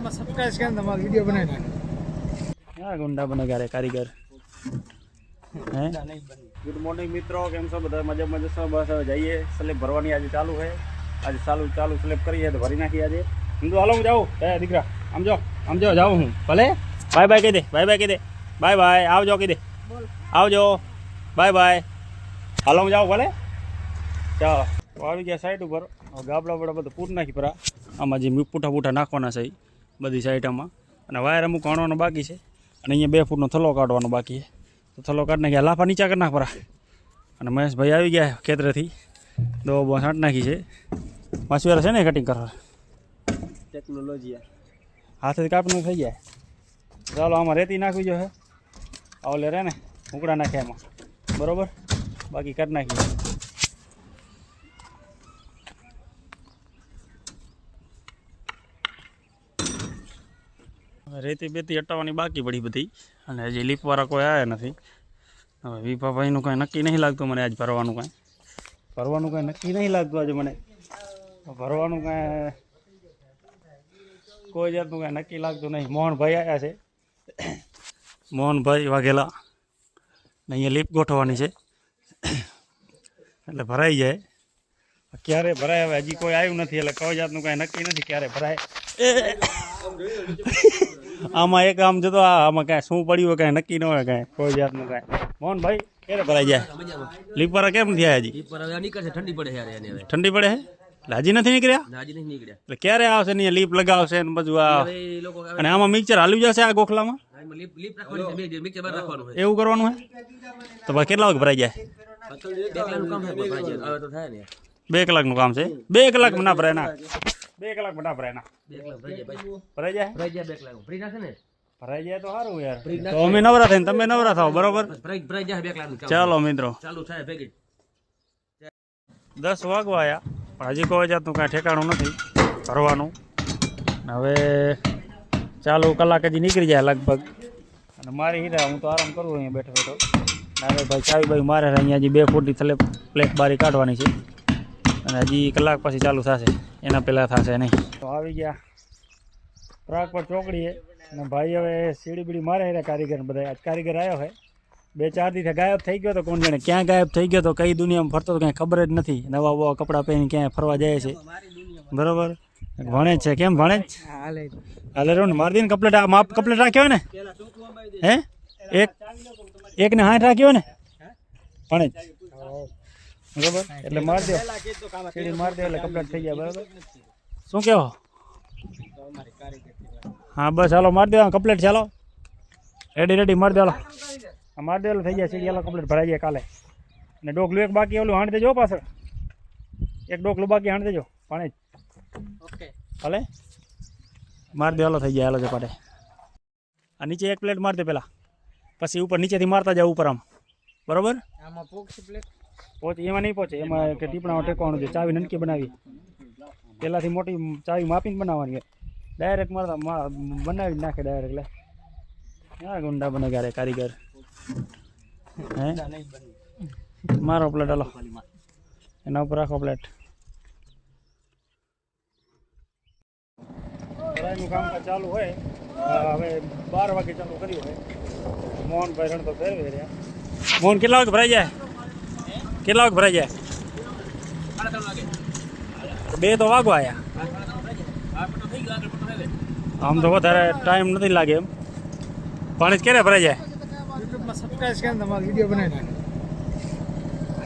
में सब्सक्राइब करना हमारा वीडियो बनाना क्या गुंडा बनेगा रे कारीगर हैं। गुड मॉर्निंग मित्रों, केम छो बधा मजा मजा छो। बस હવે જઈએ સ્લેબ ભરવાની આજે ચાલુ છે। આજે ચાલુ સ્લેબ કરીએ તો ભરી નાખી આજે। હું તો હાલો હું જાઉં એ દીકરા આમ જો જાઉં હું ભલે। બાય બાય કહી દે બાય બાય આવજો કહી દે આવજો બાય બાય હાલો હું જાઉં ભલે। ચાલો આવી ગયા સાઈડ ઉપર ગાબડા બડા બધું પૂર નાખી પરા। આમાં જે પૂઠા નાખવાના છે બધી સાઈડમાં અને વાયર અમુક કાઢવાનો બાકી છે અને અહીંયા 2 ફૂટનો થલો કાઢવાનો બાકી છે। તો થલો કાઢી નાખ્યા લાફા નીચા કરી નાખ પરા। અને મહેશભાઈ આવી ગયા ખેતરેથી દો છાંટ નાખી છે। માછીવાળા છે ને કટિંગ કરવા ટેકનોલોજી હાથેથી કાપનું થઈ જાય। ચાલો આમાં રેતી નાખવી જોઈએ આવલે રે ને ઉકળા નાખ્યા એમાં બરાબર બાકી કાઢી નાખીએ। રેતી બેતી હટાવવાની બાકી પડી બધી અને હજી લીપવાળા કોઈ આવ્યા નથી। હવે વિભાભાઈનું કાંઈ નક્કી નહીં લાગતું મને આજ ભરવાનું કાંઈ નક્કી નહીં લાગતું આજે મને ભરવાનું કાંઈ કોઈ જાતનું કાંઈ નક્કી લાગતું નહીં। મોહનભાઈ આવ્યા છે મોહનભાઈ વાઘેલા ને અહીંયા લીપ ગોઠવવાની છે એટલે ભરાઈ જાય। ક્યારે ભરાય હવે હજી કોઈ આવ્યું નથી એટલે કોઈ જાતનું કાંઈ નક્કી નથી ક્યારે ભરાય। આમાં એક આમ જતો આમાં કાંઈ શું પડ્યું હોય કાંઈ નક્કી ન હોય કાંઈ કોઈ જાતનું કાંઈ। મોહનભાઈ ક્યારે ભરાઈ જાય લીપવાળા કેમ થયા હજી ઠંડી પડે છે એટલે હજી નથી નીકળ્યા એટલે ક્યારે આવશે ને લીપ લગાવશે ને બધું આ અને આમાં મિક્સર હાલ્યું જશે આ ગોખલામાં એવું કરવાનું હોય તો ભાઈ કેટલા વાગે ભરાઈ જાય 2 કલાકનું કામ છે 2 કલાકમાં ના ભરાય ના 2 કલાકમાં ના ભરાય ના ભરાઈ જાય તો સારું યાર। તો અમે નવરા થઈને તમે નવરા થાવ બરોબર। ચાલો મિત્રો 10 વાગવા આવ્યા પણ હજી કોઈ જાતનું કાંઈ ઠેકાણું નથી ભરવાનું। હવે ચાલુ કલાક હજી નીકળી જાય લગભગ અને મારી હીરા હું તો આરામ કરું અહીંયા બેઠો નારે ભાઈ ચાવીભાઈ મારે અહીંયા હજી 2 ફૂટની પ્લેટ બારી કાઢવાની છે અને હજી કલાક પછી ચાલુ થશે એના પહેલાં થશે નહીં। તો આવી ગયા પ્રાગ પર ચોકડીએ અને ભાઈ હવે સીડી બીડી મારે કારીગર બધા આજ કારીગર આવ્યો છે 2-4 દિવસ ગાયબ થઈ ગયો તો કોણ જાણે ક્યાં ગાયબ થઈ ગયો તો કઈ દુનિયામાં ફરતો તો કાંઈ ખબર જ નથી। નવા કપડાં પહેરીને ક્યાંય ફરવા જાય છે બરાબર। ભણે છે કેમ ભણે હાલે રહો ને મારી દઈને કપલેટ માપ કપલેટ રાખ્યો ને હે એકને 60 રાખ્યો ને ભણે બરાબર એટલે માર દો સીડી માર દો એટલે કમ્પ્લીટ થઈ જાય બરાબર। શું કહેવો હા બસ હાલો માર દો કમ્પ્લીટ ચાલો રેડી માર દો હાલો માર દો થઈ જાય સીડી હાલો કમ્પ્લીટ ભરાઈ જાય કાલે। અને ડોકલું એક બાકી ઓલું હાંડ દેજો પાછળ એક ડોકલું બાકી હાંડ દેજો પાણી ઓકે ભલે માર દો હાલો થઈ જાય હાલો ચપાટે। આ નીચે એક પ્લેટ માર દે પહેલાં પછી ઉપર નીચેથી મારતા જાવ ઉપર આમ બરાબર। આમાં પહોંચે એમાં નહીં પહોંચે એમાં કે ટીપણામાં ટેકવાનું છે। ચાવી નનકી બનાવી પહેલાંથી મોટી ચાવી માપીને બનાવવાની ડાયરેક્ટ મારતા બનાવી નાખે ડાયરેક્ટ એટલે હા ગુંડા બને રે કારીગર હે મારો પ્લેટ હાલો એના ઉપર રાખો પ્લેટ। ભરાઈનું કામકાજ ચાલુ હોય હવે 12 વાગે ચાલુ કર્યું હોય। મોહનભાઈ રણ તો ફેરવી રહ્યા। મોહન કેટલા વાગે ભરાઈ જાય કેટલા વાગે ભરાઈ જાય 2 તો વાગવા આવ્યા આમ તો વધારે ટાઈમ નથી લાગે એમ પાણી ક્યારે ભરાઈ જાય YouTube में सब्सक्राइब करना हमारा वीडियो बनाना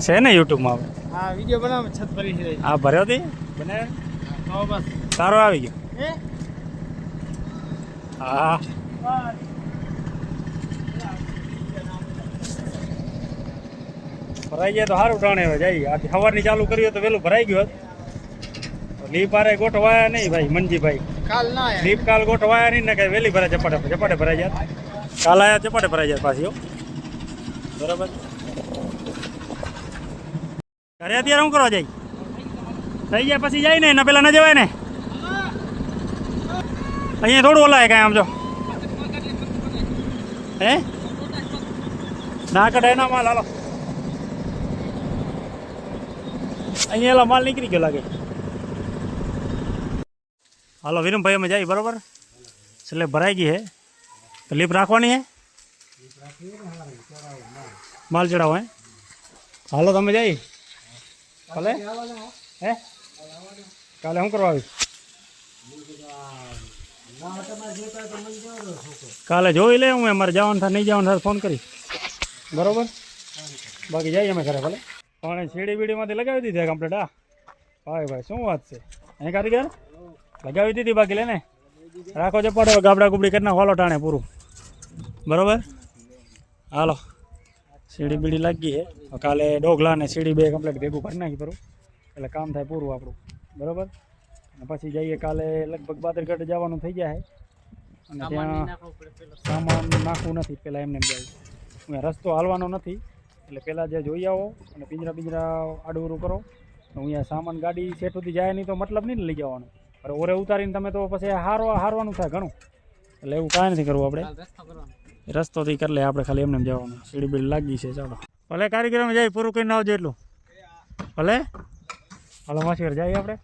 છે ને યુટ્યુબમાં હવે हाँ वीडियो बनाओ छत पर ही હા ભર્યો હતી બને तो बस સારો આવી ગયો હા ભરાઈ જાય તો સારું ટાણે હવે જાય આથી સવારની ચાલુ કર્યું તો વહેલું ભરાઈ ગયું લીપ આરે ગોઠવાયા નહીં ભાઈ મનજીભાઈ काल ना आया લીપ કાલ ગોઠવાયા નહીં ને કઈ વહેલી ભરાય ચપાટે ભરાઈ જાય કાલ આયા ચપાટે ભરાઈ જાય પાછી બરાબર। ઘરે અત્યારે શું કરવા જાય થઈ જાય પછી જાય ને એના પેલા ના જવાય ને અહીંયા થોડું ઓલાય કાંઈ આમ જો હે ના કઢાય ના માલ હાલો અહીંયા એલા માલ નીકળી ગયો લાગે। હાલો વિરમભાઈ અમે જાય બરાબર સ્લેબ ભરાઈ ગઈ હે તો લીપ રાખવાની હે માલ ચડાવો હે હાલો તમે જઈ ભલે હે કાલે શું કરવા આવી કાલે જોઈ લે હું અમારે જવાનું થાય નહીં જવાનું થાય ફોન કરી બરોબર બાકી જઈએ અમે ઘરે ભલે પણ સીડી બીડીમાંથી લગાવી દીધી કમ્પ્લીટ હા ભાઈ શું વાત છે અહીં કારીગર લગાવી દીધી બાકી લે ને રાખો છે પડે ગાબડા ગુબડી કરી નાખો ટાણે પૂરું બરોબર હાલો સીડી બીડી લાગી છે કાલે ડોગલા ને સીડી બે કમ્પ્લીટ ભેગું કરી નાખી પરું એટલે કામ થાય પૂરું આપણું બરોબર અને પછી જઈએ કાલે લગભગ બાદરગઢ જવાનું થઈ જાય અને ત્યાં સામાન નાખવું નથી પહેલાં એમને જાય અહીંયા રસ્તો હાલવાનો નથી એટલે પહેલાં જે જોઈ આવો અને પિંજરા આડું કરો તો અહીંયા સામાન ગાડી સેટ સુધી જાય નહીં તો મતલબ નહીં લઈ જવાનું અરે ઓરે ઉતારીને તમે તો પછી હારવાનું થાય ઘણું એટલે એવું કાંઈ નથી કરવું આપણે રસ્તોથી કરી લે આપણે ખાલી એમને જવાનું સીડી બીડી લાગી છે ચાલો ભલે કારીગરમાં જાય પૂરું કરીને આવજો એટલું ભલે હાલો માસીર જઈએ આપણે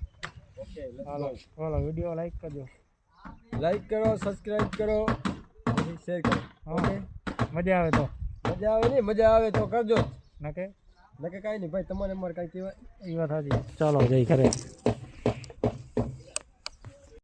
હાલો હાલો વિડીયો લાઈક કરજો લાઈક કરો સબસ્ક્રાઇબ કરો શેર કરો ઓકે મજા આવે તો મજા આવે તો કરજો નકે કાંઈ નહીં ભાઈ તમારે અમારે કાંઈ કહેવાય એ વાત સાચી ચાલો જઈ ઘરે